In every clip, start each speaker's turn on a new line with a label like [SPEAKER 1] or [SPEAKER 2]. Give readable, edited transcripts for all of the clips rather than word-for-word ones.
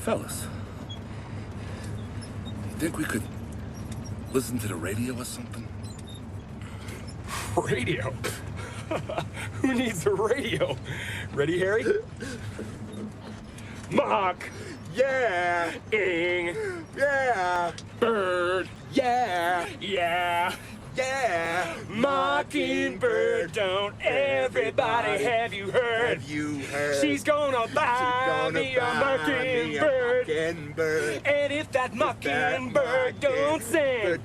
[SPEAKER 1] Fellas, you think we could listen to the radio or something?
[SPEAKER 2] Radio? Who needs a radio? Ready, Harry? Mock.
[SPEAKER 3] Yeah.
[SPEAKER 2] Ing.
[SPEAKER 3] Yeah.
[SPEAKER 2] Bird.
[SPEAKER 3] Yeah.
[SPEAKER 2] Yeah.
[SPEAKER 3] Yeah.
[SPEAKER 2] Mockingbird, don't everybody have you heard?
[SPEAKER 3] Have you heard?
[SPEAKER 2] She's gonna buy me a mockingbird. And if that mockingbird don't sing,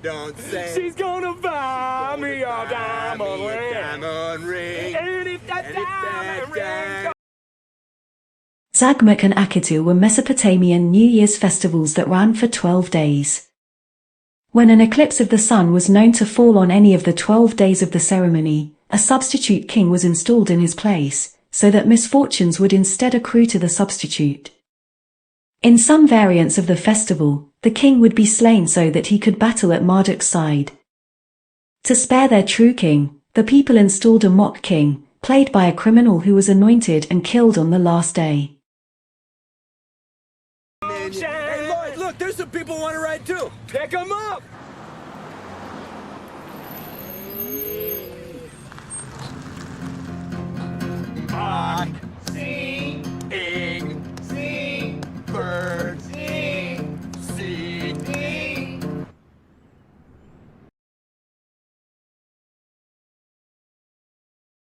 [SPEAKER 2] she's gonna buy me a diamond ring. And if that diamond ring.
[SPEAKER 4] Zagmuk and Akitu were Mesopotamian New Year's festivals that ran for 12 days. When an eclipse of the sun was known to fall on any of the 12 days of the ceremony, a substitute king was installed in his place, so that misfortunes would instead accrue to the substitute. In some variants of the festival, the king would be slain so that he could battle at Marduk's side. To spare their true king, the people installed a mock king, played by a criminal who was anointed and killed on the last day.
[SPEAKER 3] Hey, Lloyd, look, there's some people who want to ride too.
[SPEAKER 2] Pick 'em up!